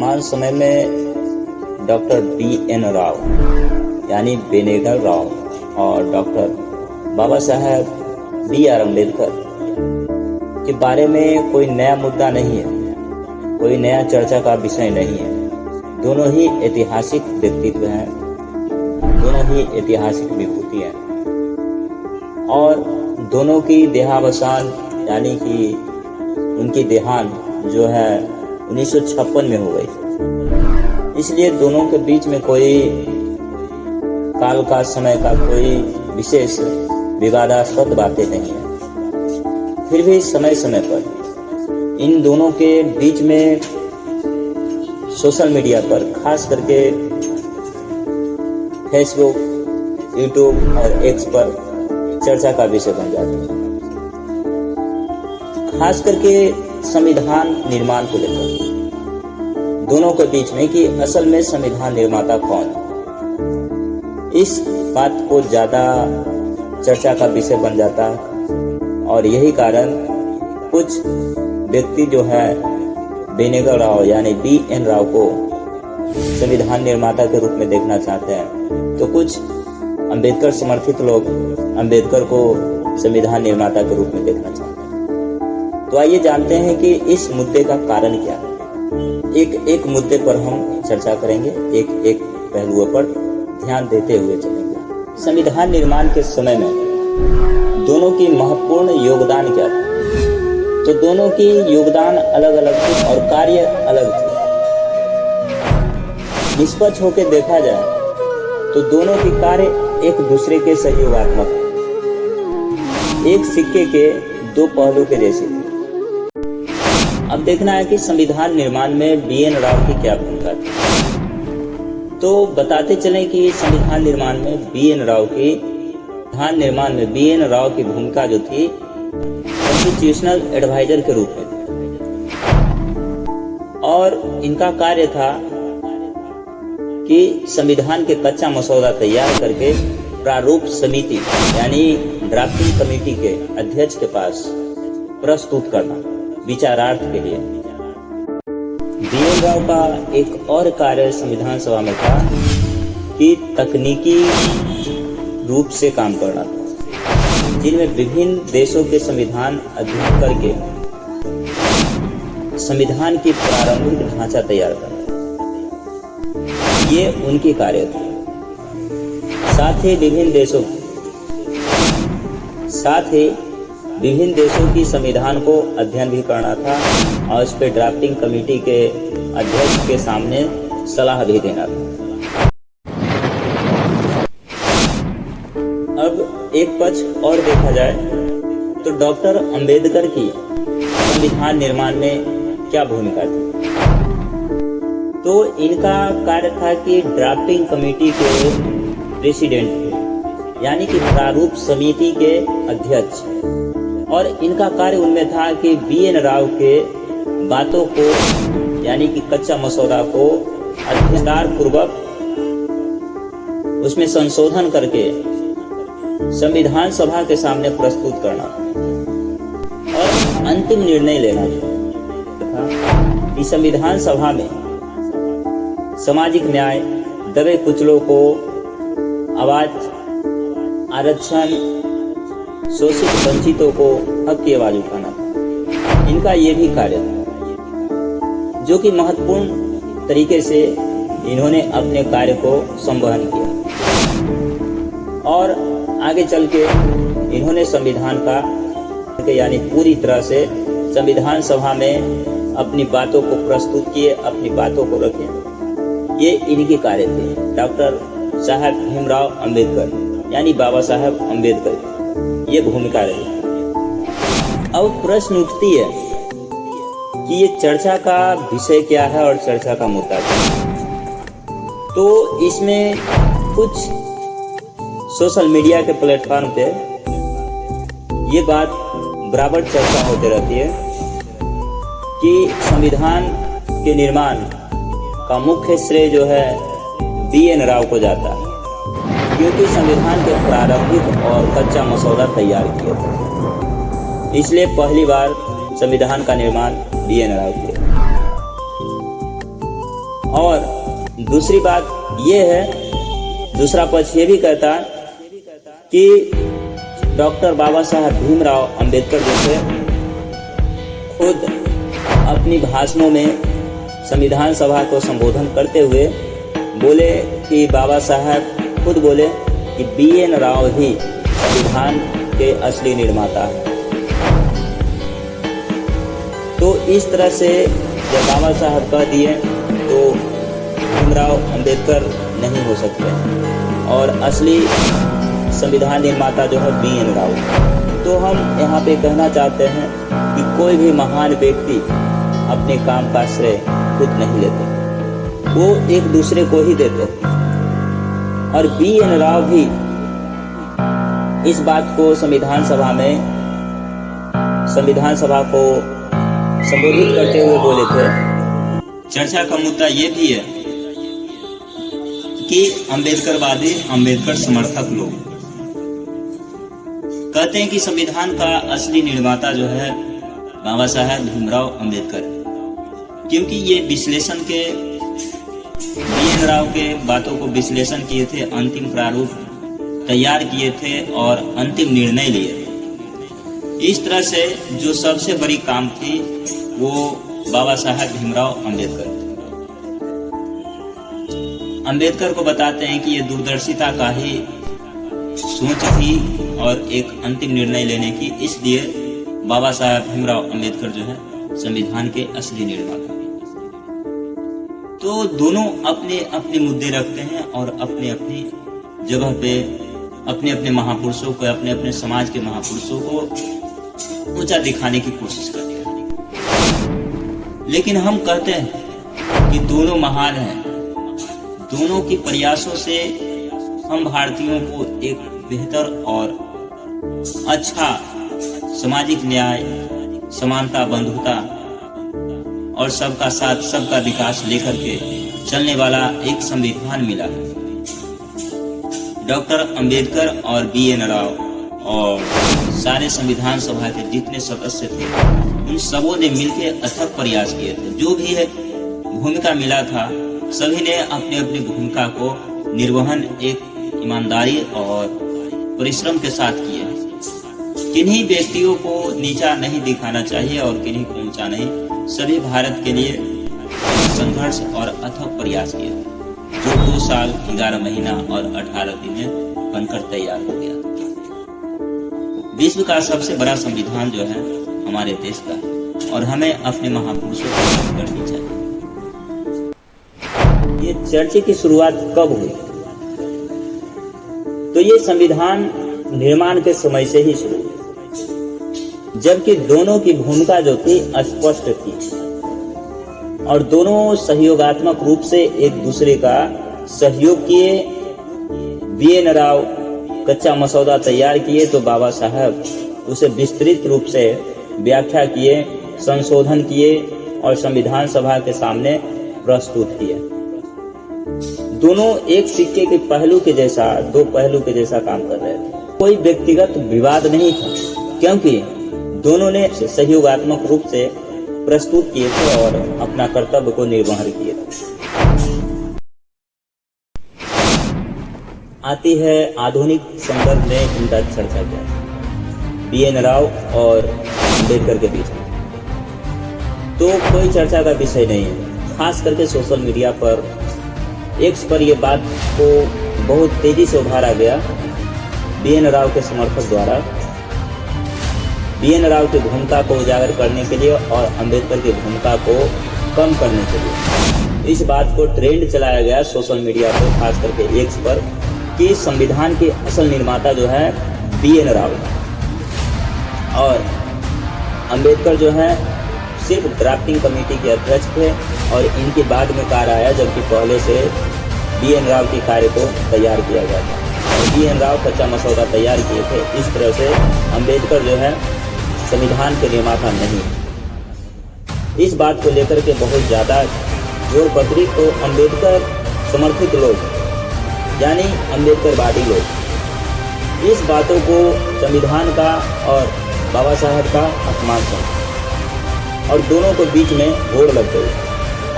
वर्तमान समय में डॉक्टर B.N. राव यानी बेनेगल राव और डॉक्टर बाबा साहेब B.R. अम्बेडकर के बारे में कोई नया मुद्दा नहीं है, कोई नया चर्चा का विषय नहीं है। दोनों ही ऐतिहासिक व्यक्तित्व हैं, दोनों ही ऐतिहासिक विभूति हैं और दोनों की देहावसान यानी कि उनकी देहांत जो है 1956 में हो गई। इसलिए दोनों के बीच में कोई काल का समय का कोई विशेष विवादास्पद बातें नहीं है। फिर भी समय समय पर इन दोनों के बीच में सोशल मीडिया पर खास करके फेसबुक, यूट्यूब और एक्स पर चर्चा का विषय बन जाती है, खास करके संविधान निर्माण को लेकर दोनों के बीच में कि असल में संविधान निर्माता कौन है। इस बात को ज्यादा चर्चा का विषय बन जाता है और यही कारण कुछ व्यक्ति जो है बेनेगल राव यानी B.N. राव को संविधान निर्माता के रूप में देखना चाहते हैं, तो कुछ अंबेडकर समर्थित लोग अंबेडकर को संविधान निर्माता के रूप में देखना चाहते हैं। तो आइए जानते हैं कि इस मुद्दे का कारण क्या है। एक मुद्दे पर हम चर्चा करेंगे, एक पहलुओं पर ध्यान देते हुए चलेंगे। संविधान निर्माण के समय में दोनों की महत्वपूर्ण योगदान क्या था? तो दोनों की योगदान अलग अलग थे और कार्य अलग थे। निष्पक्ष होकर देखा जाए तो दोनों के कार्य एक दूसरे के सहयोगात्मक हैं, एक सिक्के के दो पहलू के जैसे थे। अब देखना है कि संविधान निर्माण में B.N. राव की क्या भूमिका थी। तो बताते चलें कि संविधान निर्माण में B.N. राव की भूमिका जो थी कॉन्स्टिट्यूशनल एडवाइजर के रूप में थी और इनका कार्य था कि संविधान के कच्चा मसौदा तैयार करके प्रारूप समिति यानी ड्राफ्टिंग कमेटी के अध्यक्ष के पास प्रस्तुत करना विचारार्थ के लिए। B.N. राव का एक और कार्य संविधान सभा में था कि तकनीकी रूप से काम करना था, जिनमें विभिन्न देशों के संविधान अध्ययन करके संविधान की प्रारंभिक ढांचा तैयार करना, ये उनकी कार्य थे। साथ ही विभिन्न देशों की संविधान को अध्ययन भी करना था और उस पर ड्राफ्टिंग कमेटी के अध्यक्ष के सामने सलाह भी देना था। अब एक पक्ष और देखा जाए तो डॉक्टर अंबेडकर की संविधान निर्माण में क्या भूमिका थी। तो इनका कार्य था कि ड्राफ्टिंग कमेटी के प्रेसिडेंट थे यानी कि प्रारूप समिति के अध्यक्ष, और इनका कार्य उनमें था कि B.N. राव के बातों को यानी कि कच्चा मसौदा को अध्ययन पूर्वक उसमें संशोधन करके संविधान सभा के सामने प्रस्तुत करना और अंतिम निर्णय लेना था कि संविधान सभा में सामाजिक न्याय, दबे कुचलों को आवाज, आरक्षण, शोषित वंचितों को हक की आवाज उठाना था। इनका ये भी कार्य था जो कि महत्वपूर्ण तरीके से इन्होंने अपने कार्य को संवहन किया और आगे चल के इन्होंने संविधान का यानी पूरी तरह से संविधान सभा में अपनी बातों को प्रस्तुत किए, अपनी बातों को रखे। ये इनके कार्य थे, डॉक्टर साहब भीमराव अम्बेडकर यानी बाबा साहब अम्बेडकर, ये भूमिका रही। अब प्रश्न उठती है कि ये चर्चा का विषय क्या है और चर्चा का मुद्दा क्या है। तो इसमें कुछ सोशल मीडिया के प्लेटफॉर्म पे ये बात बराबर चर्चा होती रहती है कि संविधान के निर्माण का मुख्य श्रेय जो है B.N. राव को जाता है, क्योंकि संविधान के प्रारंभिक और कच्चा मसौदा तैयार किया था। इसलिए पहली बार संविधान का निर्माण B.N. राव किया। और दूसरी बात ये है, दूसरा पक्ष ये भी कहता कि डॉक्टर बाबा साहब भीमराव अंबेडकर जैसे खुद अपनी भाषणों में संविधान सभा को संबोधन करते हुए बोले कि बाबा साहब खुद बोले कि BN राव ही संविधान के असली निर्माता हैं। तो इस तरह से जब बाबा साहब कह दिए तो भीमराव अंबेडकर नहीं हो सकते और असली संविधान निर्माता जो है BN राव। तो हम यहाँ पे कहना चाहते हैं कि कोई भी महान व्यक्ति अपने काम का श्रेय खुद नहीं लेते, वो एक दूसरे को ही देते। और BN राव भी इस बात को संविधान सभा को संबोधित करते हुए बोले थे। चर्चा का मुद्दा ये भी है कि अंबेडकरवादी, अंबेडकर समर्थक लोग कहते हैं कि संविधान का असली निर्माता जो है बाबा साहब भीमराव अंबेडकर, क्योंकि ये विश्लेषण के BN राव के बातों को विश्लेषण किए थे, अंतिम प्रारूप तैयार किए थे और अंतिम निर्णय लिए थे। इस तरह से जो सबसे बड़ी काम थी वो बाबा साहब भीमराव अंबेडकर। अंबेडकर को बताते हैं कि ये दूरदर्शिता का ही सोच थी और एक अंतिम निर्णय लेने की, इसलिए बाबा साहब भीमराव अंबेडकर जो है संविधान के असली निर्माता। तो दोनों अपने अपने मुद्दे रखते हैं और अपने अपनी जगह पे अपने अपने महापुरुषों को, अपने अपने समाज के महापुरुषों को ऊंचा दिखाने की कोशिश करते हैं। लेकिन हम कहते हैं कि दोनों महान हैं, दोनों के प्रयासों से हम भारतीयों को एक बेहतर और अच्छा सामाजिक न्याय, समानता, बंधुता और सबका साथ, सबका विकास लेकर के चलने वाला एक संविधान मिला है। डॉक्टर अंबेडकर और BN राव और सारे संविधान सभा के जितने सदस्य थे, उन सबों ने मिलकर अथक प्रयास किए थे। जो भी है भूमिका मिला था, सभी ने अपनी अपनी भूमिका को निर्वहन एक ईमानदारी और परिश्रम के साथ किए। किन्हीं व्यक्तियों को नीचा नहीं दिखाना चाहिए और किन्हीं को ऊंचा नहीं। सभी भारत के लिए संघर्ष और अथक प्रयास किए, जो 2 साल 11 महीना और 18 दिन में बनकर तैयार हो गया। विश्व का सबसे बड़ा संविधान जो है हमारे देश का, और हमें अपने महापुरुषों की याद करनी चाहिए। ये चर्चा की शुरुआत कब हुई? तो ये संविधान निर्माण के समय से ही शुरू हुई, जबकि दोनों की भूमिका जो थी स्पष्ट थी और दोनों सहयोगात्मक रूप से एक दूसरे का सहयोग किए। BN राव कच्चा मसौदा तैयार किए तो बाबा साहब उसे विस्तृत रूप से व्याख्या किए, संशोधन किए और संविधान सभा के सामने प्रस्तुत किए। दोनों एक सिक्के के पहलू के जैसा, 2 पहलू के जैसा काम कर रहे थे। कोई व्यक्तिगत विवाद नहीं था, क्योंकि दोनों ने सहयोगात्मक रूप से प्रस्तुत किए थे और अपना कर्तव्य को निर्वहन किए थे। आती है आधुनिक संदर्भ में इनका चर्चा क्या है BN राव और अंबेडकर के बीच में, तो कोई चर्चा का विषय नहीं है। खास करके सोशल मीडिया पर, X पर यह बात को बहुत तेजी से उभारा गया BN राव के समर्थक द्वारा, BN राव की भूमिका को उजागर करने के लिए और अंबेडकर की भूमिका को कम करने के लिए। इस बात को ट्रेंड चलाया गया सोशल मीडिया पर, खास करके X पर, कि संविधान के असल निर्माता जो है BN राव और अंबेडकर जो है सिर्फ ड्राफ्टिंग कमेटी के अध्यक्ष थे और इनके बाद में कार्य आया, जबकि पहले से BN राव के कार्य को तैयार किया गया था और BN राव कच्चा मसौदा तैयार किए थे। इस तरह से अंबेडकर जो है संविधान के निर्माता नहीं। इस बात को लेकर के बहुत ज़्यादा जोर पकड़ी तो अंबेडकर समर्थित लोग, यानी अंबेडकरवादी लोग, इस बातों को संविधान का और बाबा साहब का अपमान समझा और दोनों को बीच में होड़ लग गई।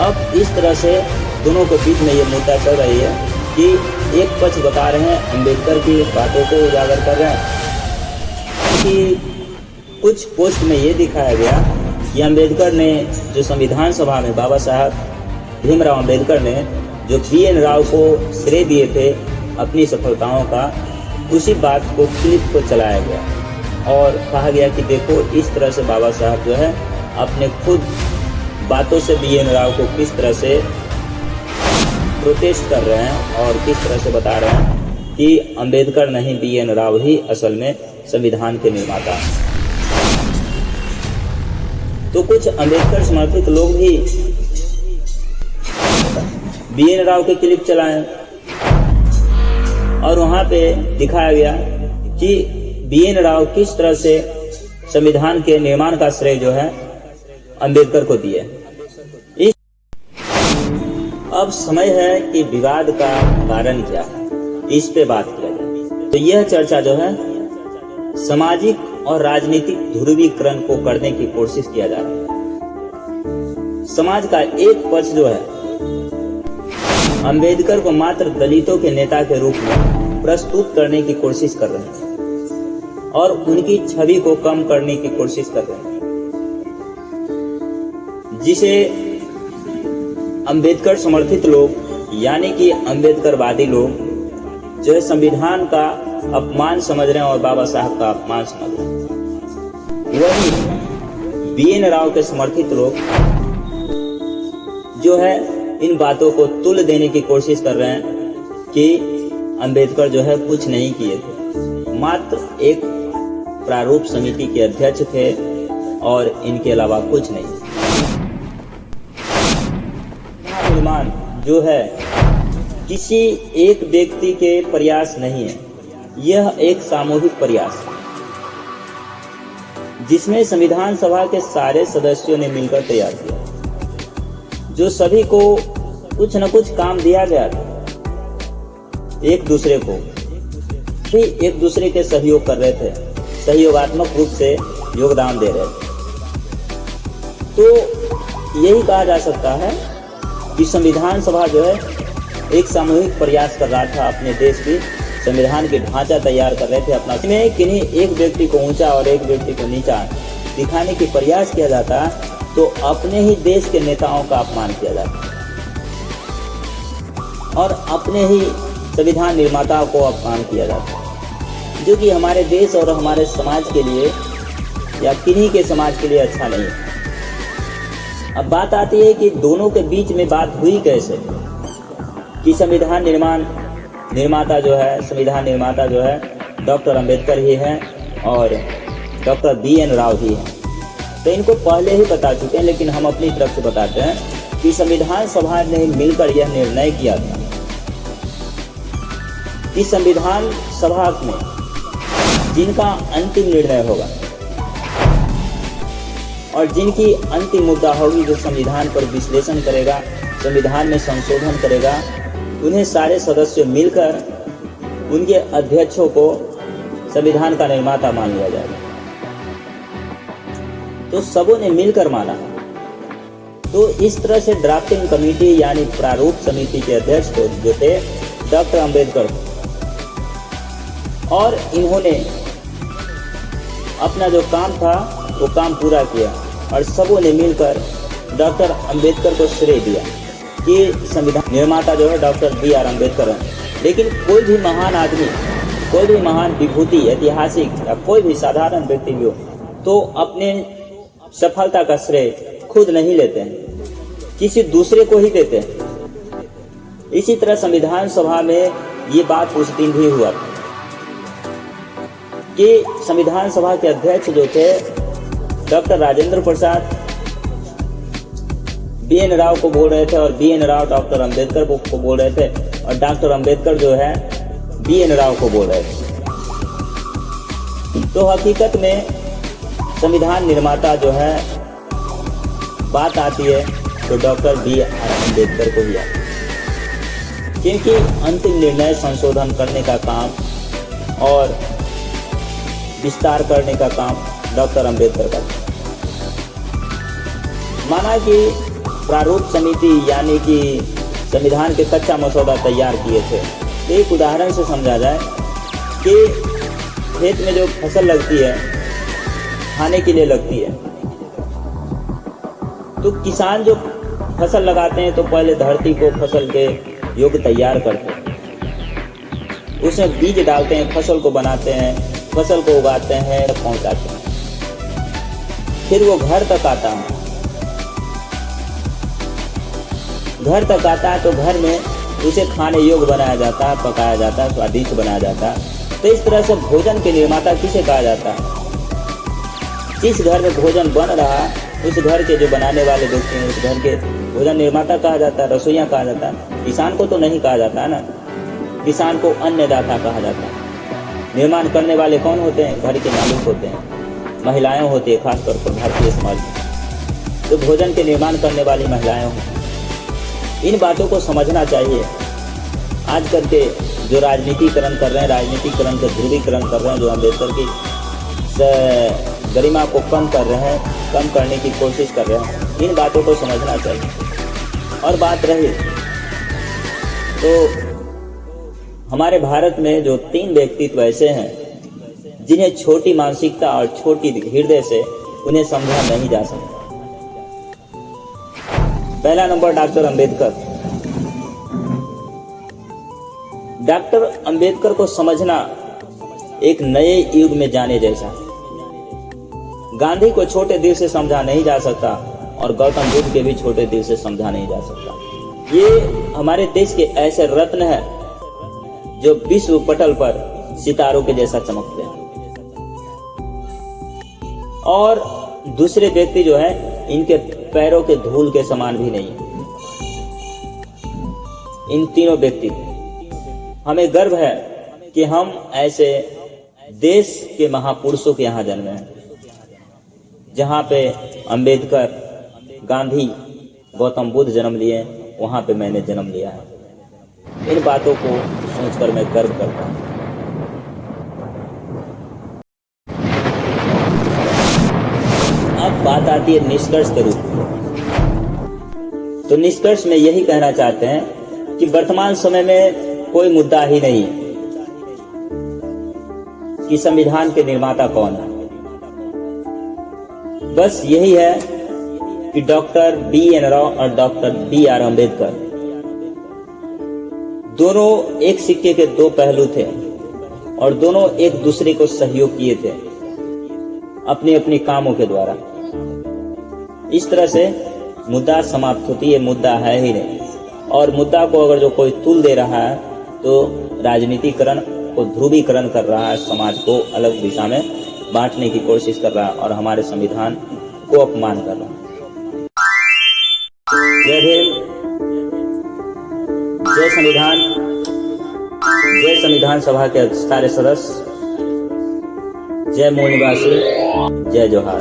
अब इस तरह से दोनों के बीच में ये मुद्दा चल रही है कि एक पक्ष बता रहे हैं, अम्बेडकर की बातों को उजागर कर रहे हैं कि कुछ पोस्ट में ये दिखाया गया कि अम्बेडकर ने जो संविधान सभा में बाबा साहब भीमराव अम्बेडकर ने जो BN राव को श्रेय दिए थे अपनी सफलताओं का, उसी बात को क्लिप को चलाया गया और कहा गया कि देखो इस तरह से बाबा साहब जो है अपने खुद बातों से BN राव को किस तरह से प्रोटेस्ट कर रहे हैं और किस तरह से बता रहे हैं कि अम्बेडकर नहीं BN राव ही असल में संविधान के निर्माता। तो कुछ अम्बेडकर समर्थित लोग भी BN राव के क्लिप चलाए और वहां पे दिखाया गया कि BN राव किस तरह से संविधान के निर्माण का श्रेय जो है अम्बेडकर को दिए। अब समय है कि विवाद का कारण क्या है, इस पे बात किया जाए। तो यह चर्चा जो है सामाजिक और राजनीतिक ध्रुवीकरण को करने की कोशिश किया जा रहा है। समाज का एक पक्ष जो है अम्बेडकर को मात्र दलितों के नेता के रूप में प्रस्तुत करने की कोशिश कर रहे हैं और उनकी छवि को कम करने की कोशिश कर रहे हैं, जिसे अम्बेडकर समर्थित लोग यानी कि अम्बेडकरवादी लोग जो है संविधान का अपमान समझ रहे हैं और बाबा साहब का अपमान समझ रहे हैं। वही BN राव के समर्थित लोग जो है इन बातों को तुल देने की कोशिश कर रहे हैं कि अम्बेडकर जो है कुछ नहीं किए थे, मात्र एक प्रारूप समिति के अध्यक्ष थे और इनके अलावा कुछ नहीं। निर्माण जो है किसी एक व्यक्ति के प्रयास नहीं है, यह एक सामूहिक प्रयास है जिसमें संविधान सभा के सारे सदस्यों ने मिलकर तैयार किया, जो सभी को कुछ न कुछ काम दिया गया था। एक दूसरे को भी एक दूसरे के सहयोग कर रहे थे, सहयोगात्मक रूप से योगदान दे रहे थे। तो यही कहा जा सकता है कि संविधान सभा जो है एक सामूहिक प्रयास कर रहा था, अपने देश की संविधान के ढांचा तैयार कर रहे थे अपना। इसमें किन्हीं एक व्यक्ति को ऊंचा और एक व्यक्ति को नीचा दिखाने की प्रयास किया जाता तो अपने ही देश के नेताओं का अपमान किया जाता और अपने ही संविधान निर्माताओं को अपमान किया जाता, जो कि हमारे देश और हमारे समाज के लिए या किन्हीं के समाज के लिए अच्छा नहीं है। अब बात आती है कि दोनों के बीच में बात हुई कैसे कि संविधान निर्माता जो है डॉक्टर अम्बेडकर ही है और डॉक्टर BN राव ही है। तो इनको पहले ही बता चुके हैं, लेकिन हम अपनी तरफ से बताते हैं कि संविधान सभा ने मिलकर यह निर्णय किया था कि संविधान सभा में जिनका अंतिम निर्णय होगा और जिनकी अंतिम मुद्दा होगी, जो संविधान पर विश्लेषण करेगा, संविधान में संशोधन करेगा, उन्हें सारे सदस्य मिलकर उनके अध्यक्षों को संविधान का निर्माता मान लिया जाएगा। तो सबों ने मिलकर माना। तो इस तरह से ड्राफ्टिंग कमेटी यानी प्रारूप समिति के अध्यक्ष को जो थे डॉक्टर अम्बेडकर, और इन्होंने अपना जो काम था वो काम पूरा किया और सबों ने मिलकर डॉक्टर अम्बेडकर को श्रेय दिया कि संविधान निर्माता जो है डॉक्टर BR अम्बेडकर है। लेकिन कोई भी महान आदमी, कोई भी महान विभूति, ऐतिहासिक या कोई भी साधारण व्यक्ति भी हो तो अपने सफलता का श्रेय खुद नहीं लेते हैं, किसी दूसरे को ही देते हैं। इसी तरह संविधान सभा में ये बात उस दिन भी हुआ कि संविधान सभा के अध्यक्ष जो थे डॉक्टर राजेंद्र प्रसाद BN राव को बोल रहे थे और BN राव डॉक्टर अम्बेडकर को बोल रहे थे और डॉक्टर अम्बेडकर जो है BN राव को बोल रहे थे। तो हकीकत में संविधान निर्माता जो है बात आती है तो डॉक्टर BR अम्बेडकर को ही आती है, क्योंकि अंतिम निर्णय संशोधन करने का काम और विस्तार करने का काम डॉक्टर अम्बेडकर का। माना कि प्रारूप समिति यानी कि संविधान के कच्चा मसौदा तैयार किए थे। तो एक उदाहरण से समझा जाए कि खेत में जो फसल लगती है खाने के लिए लगती है, तो किसान जो फसल लगाते हैं तो पहले धरती को फसल के योग्य तैयार करते हैं, उसमें बीज डालते हैं, फसल को बनाते हैं, फसल को उगाते हैं, पहुंचाते हैं, फिर वो घर तक आता है। घर तक आता है तो घर में उसे खाने योग्य बनाया जाता है, पकाया जाता है, स्वादिष्ट बनाया जाता है। तो इस तरह से भोजन के निर्माता किसे कहा जाता है? जिस घर में भोजन बन रहा है उस घर के जो बनाने वाले व्यक्ति हैं, उस घर के भोजन निर्माता कहा जाता है, रसोइया कहा जाता है। किसान को तो नहीं कहा जाता है ना, किसान को अन्नदाता कहा जाता है। निर्माण करने वाले कौन होते हैं? घर के मालिक होते हैं, महिलाएं होती है, खासतौर पर भारतीय समाज में तो भोजन के निर्माण करने वाली महिलाएं होती हैं। इन बातों को समझना चाहिए। आजकल के जो राजनीतिकरण कर रहे हैं, राजनीतिकरण का ध्रुवीकरण कर रहे हैं, जो अम्बेडकर की गरिमा को कम कर रहे हैं, कम करने की कोशिश कर रहे हैं, इन बातों को समझना चाहिए। और बात रही तो हमारे भारत में जो 3 व्यक्तित्व ऐसे हैं जिन्हें छोटी मानसिकता और छोटी हृदय से उन्हें समझा नहीं जा सकता। पहला number doctor Ambedkar. Doctor Ambedkar को समझना एक नए युग में जाने जैसा। गांधी को छोटे दिल से समझा नहीं जा सकता और गौतम बुद्ध के भी छोटे दिल से समझा नहीं जा सकता। ये हमारे देश के ऐसे रत्न हैं जो विश्व पटल पर सितारों के जैसा चमकते हैं। और दूसरे व्यक्ति जो है इनके पैरों के धूल के समान भी नहीं। इन तीनों व्यक्ति हमें गर्व है कि हम ऐसे देश के महापुरुषों के यहाँ जन्मे हैं, जहाँ पे अंबेडकर, गांधी, गौतम बुद्ध जन्म लिए, वहाँ पे मैंने जन्म लिया है। इन बातों को सोचकर मैं गर्व करता हूँ। अब बात आती है निष्कर्ष के रूप में। तो निष्कर्ष में यही कहना चाहते हैं कि वर्तमान समय में कोई मुद्दा ही नहीं कि संविधान के निर्माता कौन है। बस यही है कि डॉक्टर BN राव और डॉक्टर BR अम्बेडकर दोनों एक सिक्के के 2 पहलू थे और दोनों एक दूसरे को सहयोग किए थे अपनी अपनी कामों के द्वारा। इस तरह से मुद्दा समाप्त होती है, मुद्दा है ही नहीं। और मुद्दा को अगर जो कोई तुल दे रहा है तो राजनीतिकरण को ध्रुवीकरण कर रहा है, समाज को अलग दिशा में बांटने की कोशिश कर रहा है और हमारे संविधान को अपमान कर रहा है। जय भीम, जय संविधान, जय संविधान सभा के सारे सदस्य, जय मूल निवासी, जय जोहार।